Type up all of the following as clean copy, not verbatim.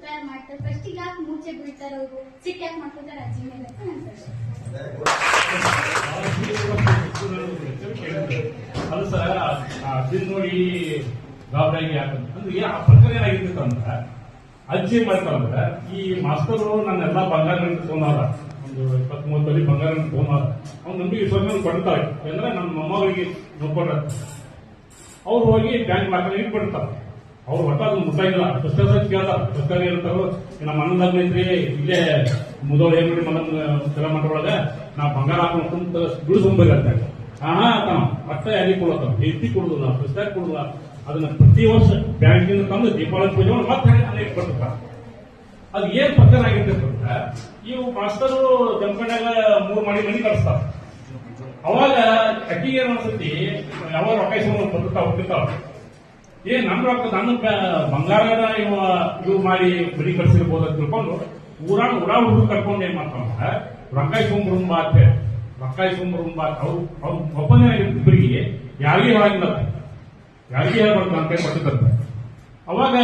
ತಯಾರು ಮಾಡ್ತಾರೆ. ಫಸ್ಟ್ ಯಾಕೆ ಮೂರ್ಛೆ ಬೀಳ್ತಾರೆ ಅವರು, ಸಿಟ್ಟು ಯಾಕೆ ಮಾಡ್ಕೊತಾರೆ ಅಜ್ಜಿ ಮೇಲೆ ಅಂತ ನನ್ನ ಪ್ರಶ್ನೆ. ಅದು ಸರ್ ಅಜ್ಜಿನ ನೋಡಿ ಗಾಬರಿಯಾಗಿ ಯಾಕಂತ ಅಂದ್ರೆ ಆ ಪ್ರಕಾರ ಏನಾಗಿರ್ತಿತ್ತು ಅಂದ್ರೆ ಅಜ್ಜಿ ಮಾಡ್ತಾರಂದ್ರೆ ಈ ಮಾಸ್ತರು ನನ್ನೆಲ್ಲ ಬಂಗಾರ ತಗೊಂಡಾರ, ಒಂದು 20-30 ತೊಲಿ ಬಂಗಾರ ತಗೊಂಡಾರ. ಅವ್ನು ನಂಬಿಕೆ ವಿಶ್ವಾಸ ಕೊಡ್ತಾರೆ ಅಂದ್ರೆ ನಮ್ಮ ಮೊಮ್ಮಗಳಿಗೆ ನೋಡ್ಕೊಂಡ್ರ ಅವ್ರು ಹೋಗಿ ಬ್ಯಾಂಕ್ ಲಾಕರ್ ಇಟ್ಬಿಡ್ತಾರೆ. ಅವ್ರು ಒಟ್ಟ ಅದನ್ನ ಮುಟ್ಟಾಗಿಲ್ಲ. ಪುಸ್ತಕ ಕೇಳ್ತಾರ, ಪುಸ್ತಕ ಹೇಳ್ತಾರೋ ನಮ್ಮ ಮನದಾಗ ಐತ್ರಿ ಇಲ್ಲೇ ಮುದೋಳು ಏನ್ ನೋಡಿ ಮನ ಕೆಲ ಮಠದೊಳಗೆ ನಾ ಬಂಗಾರ ಹಾಕೊಂಡ್ ಬಿಡಿಸ್ಕೊಂಡ್ಬೇಕಂತ ಒಟ್ಟ ಯಾರಿಗೆ ಕೊಡತಾರ, ಎತ್ತಿ ಕೊಡುದಿಲ್ಲ, ಪುಸ್ತಕ ಕೊಡುದಿಲ್ಲ. ಅದನ್ನ ಪ್ರತಿ ವರ್ಷ ಬ್ಯಾಂಕಿಂದ ತಂದು ದೀಪಾವಳಿ ಪೂಜೆ ಮಾಡಿ ಮತ್ತೆ ಅಲ್ಲೇ ಇಟ್ಕೊಡ್ತಾರೆ. ಅದು ಏನ್ ಪ್ರಕಾರ ಆಗಿರ್ತಂದ್ರೆ ಇವು ಮಾಸ್ತರು ಜಂಪಣ್ಯಾಗ 3 ಮನೆ ಕಳಿಸ್ತಾರ. ಅವಾಗ ಅಕ್ಕಿಗೆ ಏನ್ ಅನ್ಸತಿ, ಯಾವಾಗ ರೊಕ್ಕ ಇಸ್ಕೊಂಡು ಬರ್ತಾವ ಹೋಗ್ತಿರ್ತಾವ, ನಮ್ ರೊಕ್ಕ ನನ್ನ ಬಂಗಾರದ ಇವು ಮಾಡಿ ಬಡಿ ಕಳ್ಸಿರ್ಬೋದು ಅಂತ ತಿಳ್ಕೊಂಡು ಊರಾ ಹುಡುಗ ಕರ್ಕೊಂಡು ಏನ್ ಮಾಡ್ತಾವ ರೊಕ್ಕ ಇಸ್ಕೊಂಡ್ಬರುಂಬ ಅಂತ ಹೇಳಿ ರೊಕ್ಕ ಇಸ್ಕೊಂಡ್ಬರುಂಬ ಅವ್ರು ಒಪ್ಪಂದ ಇಬ್ಬರಿಗೆ ಯಾರಿಗೆ ಹೇಳಂಗಿಲ್ಲ, ಯಾರಿಗೆ ಹೇಳ್ಬಾರ್ದು ಅಂತ ಹೇಳಿ ಕೊಟ್ಟಿರ್ತಾರೆ. ಅವಾಗ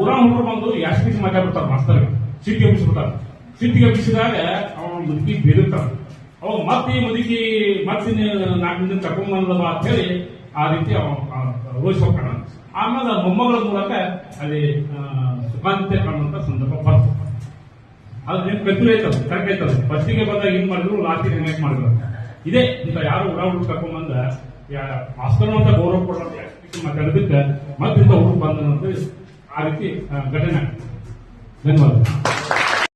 ಊರಾ ಹುಡುಗರು ಬಂದು ಯಾಸ್ಪೀಸ್ ಮಾತಾಡ್ಬಿಡ್ತಾರೆ ಮಾಸ್ತರ್ಗೆ, ಸಿಟ್ಟಿಗೆ ಎಬ್ಬಿಸ್ಬಿಡ್ತಾರೆ. ಸಿಟ್ಟಿಗೆ ಎಬ್ಬಿಸಿದಾಗ ಅವನು ಮುದುಕಿ ಬೇದಿರ್ತಾರ. ಅವಾಗ ಮತ್ತೆ ಈ ಮುದುಕಿ ಮತ್ತೆ 4 ದಿನ ಕರ್ಕೊಂಡ್ಬಂದಲ್ಲ ಅಂತ ಹೇಳಿ ಆ ರೀತಿ ರೋಷ್ ಹೋಗ್ತಾನ. ಆಮೇಲೆ ಮೊಮ್ಮಗಳ ಮೂಲಕ ಅಲ್ಲಿ ಸುಖಾಂತ್ಯ ಕಾಣುವಂತ ಸಂದರ್ಭ ಬರ್ತದೆ. ಅದು ನಿಮ್ ಕತ್ತೂರು ಐತದ, ಕರೆಕ್ಟ್ ಐತದ. ಫಸ್ಟಿಗೆ ಬಂದಾಗ ಹಿಂಗ್ ಮಾಡಿದ್ರು, ಲಾಸ್ಟಿಗೆ ಹೆಂಗ್ ಮಾಡಿದ್ರು. ಇದೇ ಇಂತ ಯಾರು ಹುಡುಗ ಕರ್ಕೊಂಡ್ಬಂದ ಮಾಸ್ತರ್ ಅಂತ ಗೌರವ ಕೊಡೋದು ಮಾತಾಡೋದಕ್ಕೆ ಮತ್ತಿಂತ ಹುಡುಗ ಬಂದ ಆ ರೀತಿ ಘಟನೆ. ಧನ್ಯವಾದ.